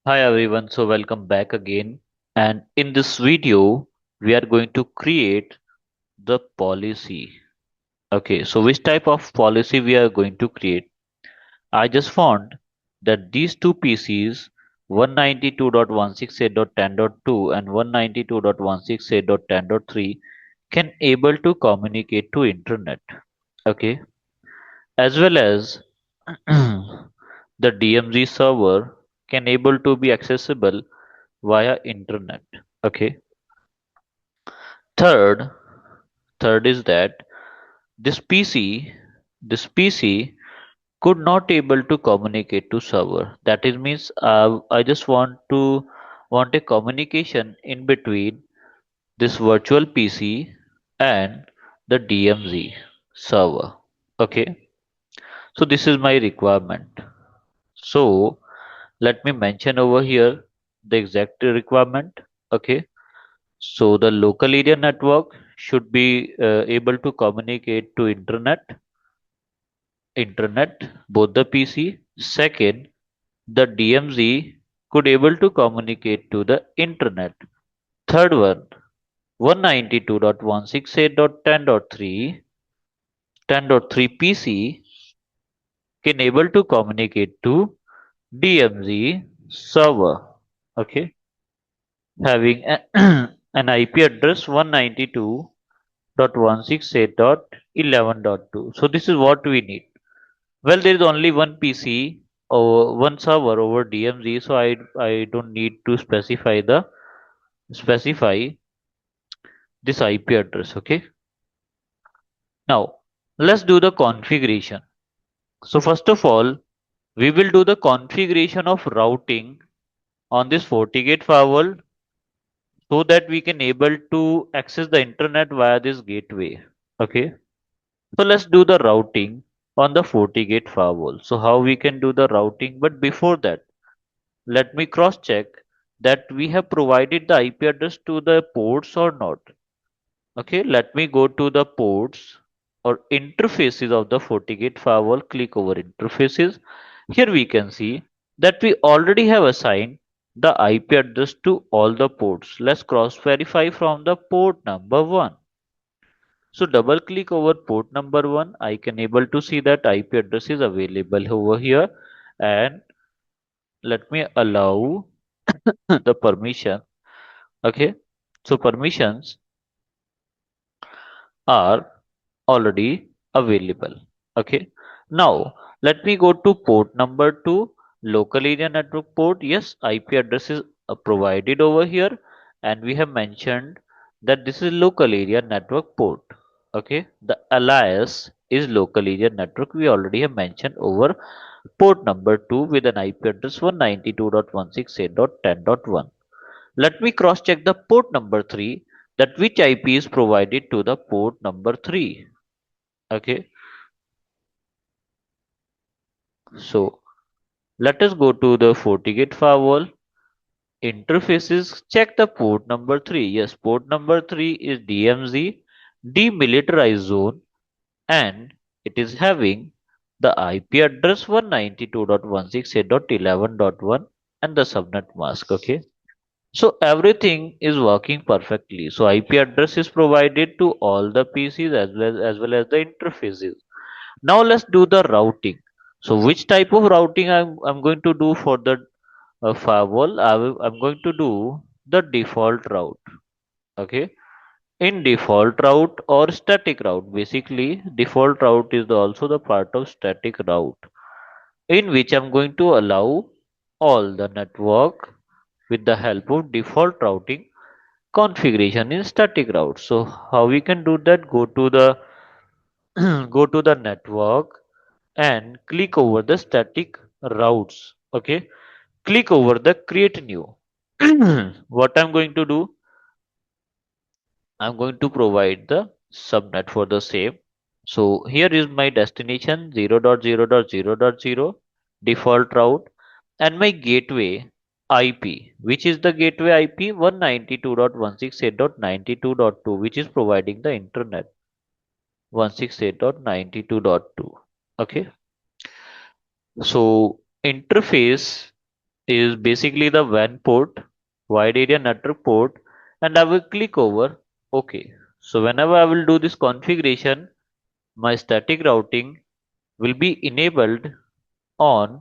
Hi everyone, so welcome back again. And in this video, we are going to create the policy. Okay, so which type of policy we are going to create? I just found that these two PCs, 192.168.10.2 and 192.168.10.3 can able to communicate to internet. Okay, as well as the DMZ server can able to be accessible via internet. Okay. Third, third is that this PC, this PC could not able to communicate to server. That is means I just want a communication in between this virtual PC and the DMZ server. Okay. So this is my requirement. So let me mention over here the exact requirement. Okay. So the local area network should be able to communicate to internet, both the PC. Second, the DMZ could able to communicate to the internet. Third one, 192.168.10.3 PC can able to communicate to DMZ server. Okay, having an IP address 192.168.11.2. So this is what we need. Well, there is only one PC or one server over DMZ, so I don't need to specify this IP address. Okay. Now let's do the configuration. So first of all, we will do the configuration of routing on this FortiGate firewall so that we can able to access the internet via this gateway. Okay. So let's do the routing on the FortiGate firewall. So how we can do the routing? But before that, let me cross check that we have provided the IP address to the ports or not. Okay, let me go to the ports or interfaces of the FortiGate firewall. Click over interfaces. Here we can see that we already have assigned the IP address to all the ports. Let's cross verify from the port number 1. So double click over port number 1. I can able to see that IP address is available over here, and let me allow the permission. Okay, so permissions are already available. Okay, now let me go to port number 2, local area network port. Yes, IP address is provided over here, and we have mentioned that this is local area network port. Okay, the alias is local area network. We already have mentioned over port number 2 with an IP address 192.168.10.1. Let me cross check the port number 3, that which IP is provided to the port number 3. Okay, so let us go to the FortiGate firewall interfaces. Check the port number 3. Yes, port number 3 is DMZ, demilitarized zone, and it is having the IP address 192.168.11.1 and the subnet mask. Okay, so everything is working perfectly. So IP address is provided to all the PCs as well as the interfaces. Now let's do the routing. So which type of routing I'm going to do for the firewall? I'm going to do the default route. Okay. In default route or static route, basically default route is also the part of static route, in which I'm going to allow all the network with the help of default routing configuration in static route. So how we can do that? Go to the go to the network and click over the static routes. Okay, click over the create new. What I'm going to do, I'm going to provide the subnet for the same. So here is my destination 0.0.0.0 default route, and my gateway IP, which is the gateway IP 192.168.92.2, which is providing the internet 168.92.2. Okay, so interface is basically the WAN port, wide area network port, and I will click over OK. So whenever I will do this configuration, my static routing will be enabled on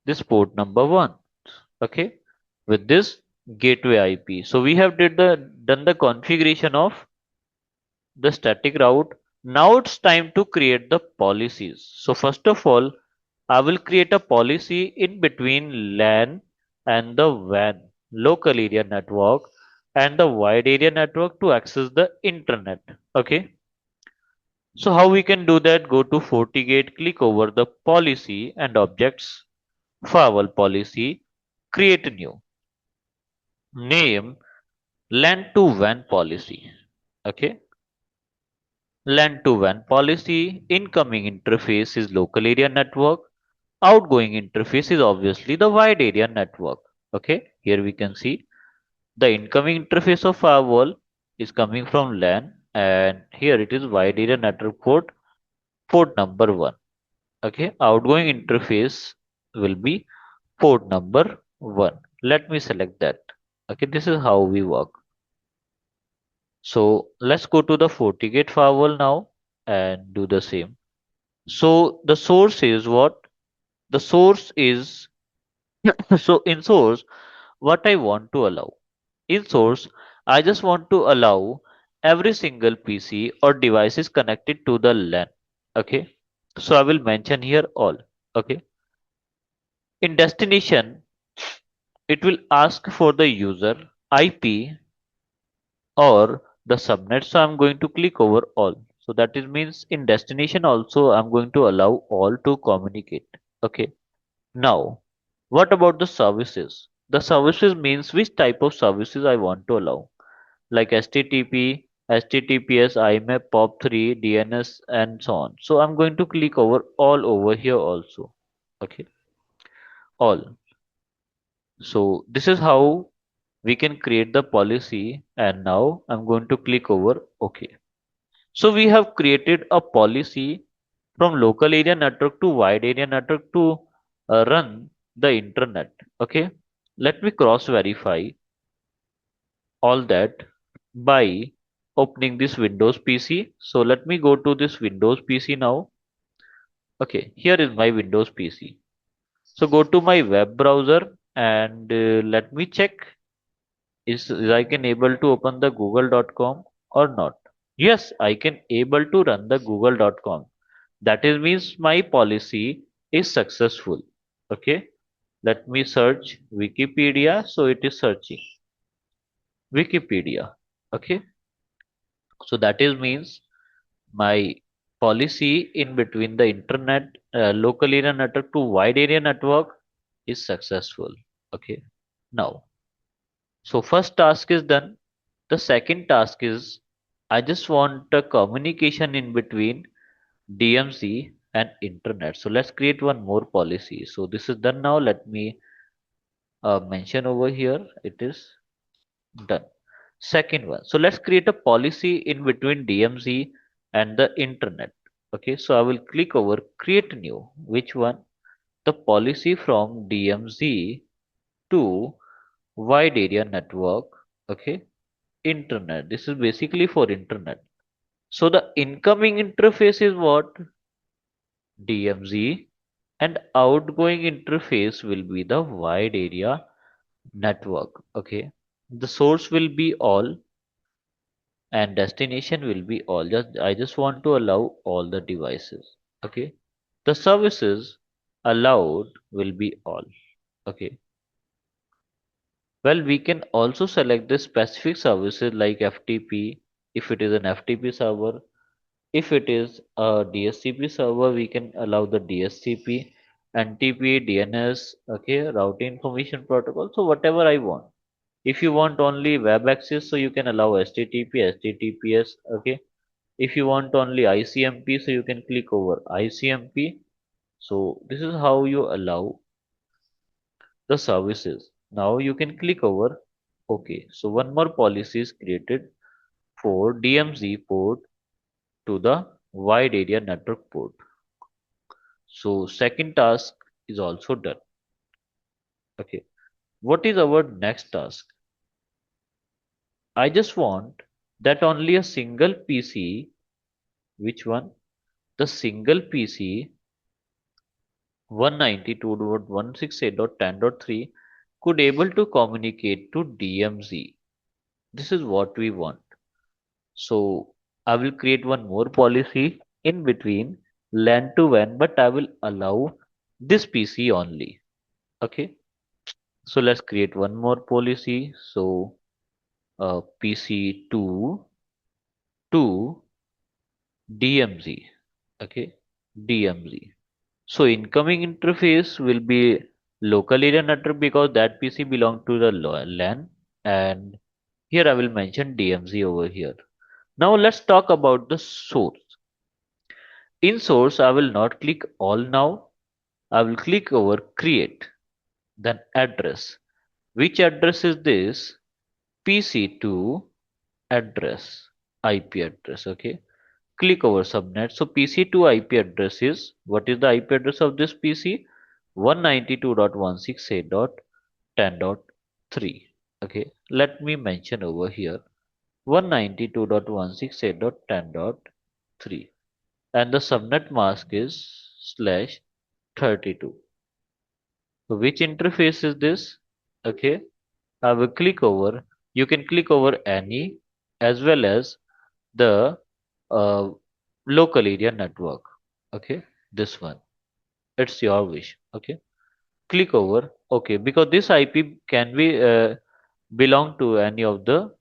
this port number 1. Okay, with this gateway IP. So we have done the configuration of the static route. Now it's time to create the policies. So first of all, I will create a policy in between LAN and the WAN, local area network, and the wide area network to access the internet. Okay. So how we can do that? Go to FortiGate, click over the policy and objects, firewall policy, create a new, name LAN to WAN policy. Okay. LAN to WAN policy, incoming interface is local area network, outgoing interface is obviously the wide area network. Okay, here we can see the incoming interface of firewall is coming from LAN, and here it is wide area network port, port number 1. Okay, outgoing interface will be port number 1. Let me select that. Okay, this is how we work. So let's go to the FortiGate firewall now and do the same. So the source is what? The source is so in source, what I want to allow. In source, I just want to allow every single PC or devices connected to the LAN. Okay. So I will mention here all. Okay. In destination, it will ask for the user IP or the subnet. So I'm going to click over all. So that is means in destination also I'm going to allow all to communicate. Okay. Now, what about the services? The services means which type of services I want to allow, like HTTP, HTTPS, IMAP, POP3, DNS, and so on. So I'm going to click over all over here also. Okay, all. So this is how we can create the policy, and now I'm going to click over OK. So we have created a policy from local area network to wide area network to run the internet. Okay, let me cross verify all that by opening this Windows PC. So let me go to this Windows PC now. Okay, here is my Windows PC. So go to my web browser and let me check is I can able to open the google.com or not. Yes, I can able to run the google.com. That is means my policy is successful. Okay, let me search Wikipedia. So it is searching Wikipedia. Okay, so that is means my policy in between the internet local area network to wide area network is successful. Okay, now so first task is done. The second task is I just want a communication in between DMZ and internet. So let's create one more policy. So this is done now. Let me mention over here. It is done. Second one. So let's create a policy in between DMZ and the internet. Okay. So I will click over create new. Which one? The policy from DMZ to wide area network. Okay. Internet. This is basically for internet. So the incoming interface is what? DMZ, and outgoing interface will be the wide area network. Okay, the source will be all and destination will be all. Just I just want to allow all the devices. Okay, the services allowed will be all. Okay, well, we can also select the specific services like FTP if it is an FTP server. If it is a DSCP server, we can allow the DSCP, NTP, DNS, okay, routing information protocol. So whatever I want. If you want only web access, so you can allow HTTP, HTTPS, okay. If you want only ICMP, so you can click over ICMP. So this is how you allow the services. Now you can click over OK. So one more policy is created for DMZ port to the wide area network port. So second task is also done. Okay. What is our next task? I just want that only a single PC, which one? The single PC 192.168.10.3 could able to communicate to DMZ. This is what we want. So I will create one more policy in between LAN to WAN, but I will allow this PC only. Okay. So let's create one more policy. So PC2 to DMZ. Okay. DMZ. So incoming interface will be local area network because that PC belong to the LAN, and here I will mention DMZ over here. Now let's talk about the source. In source I will not click all now. I will click over create, then address. Which address is this? PC2 address, IP address. Okay. Click over subnet. So PC2 IP address is, what is the IP address of this PC? 192.168.10.3. Okay, let me mention over here 192.168.10.3, and the subnet mask is slash 32. So which interface is this? Okay, I will click over. You can click over any, as well as the uh, local area network. Okay, this one, it's your wish. Okay, click over. Okay, because this IP can be belong to any of the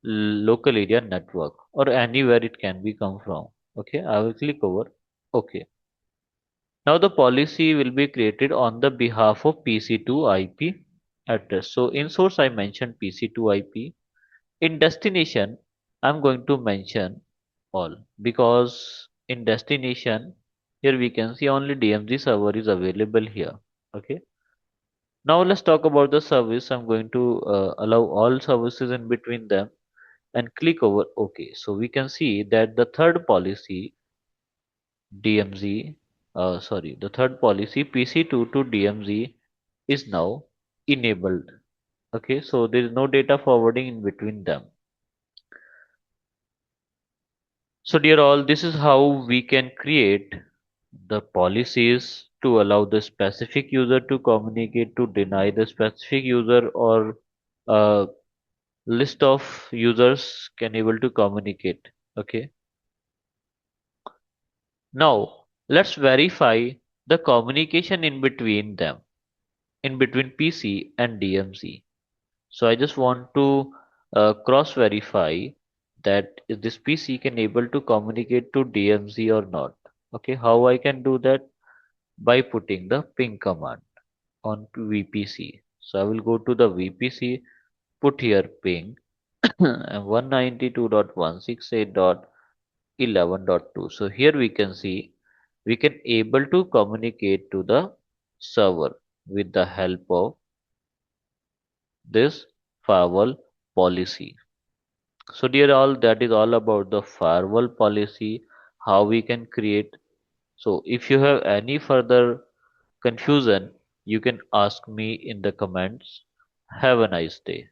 local area network, or anywhere it can be come from. Okay, I will click over. Okay, now the policy will be created on the behalf of PC2 IP address. So in source I mentioned PC2 IP. In destination, I'm going to mention all, because in destination here we can see only DMZ server is available here. Okay. Now let's talk about the service. I'm going to allow all services in between them and click over OK. So we can see that the third policy DMZ, sorry, the third policy PC2 to DMZ is now enabled. Okay. So there is no data forwarding in between them. So dear all, this is how we can create the policies to allow the specific user to communicate, to deny the specific user, or a list of users can able to communicate. Okay. Now let's verify the communication in between them, in between PC and DMZ. So I just want to cross verify that if this PC can able to communicate to DMZ or not. Okay, how I can do that? By putting the ping command on VPC. So I will go to the VPC, put here ping and 192.168.11.2. So here we can see we can able to communicate to the server with the help of this firewall policy. So dear all, that is all about the firewall policy, how we can create. So if you have any further confusion, you can ask me in the comments. Have a nice day.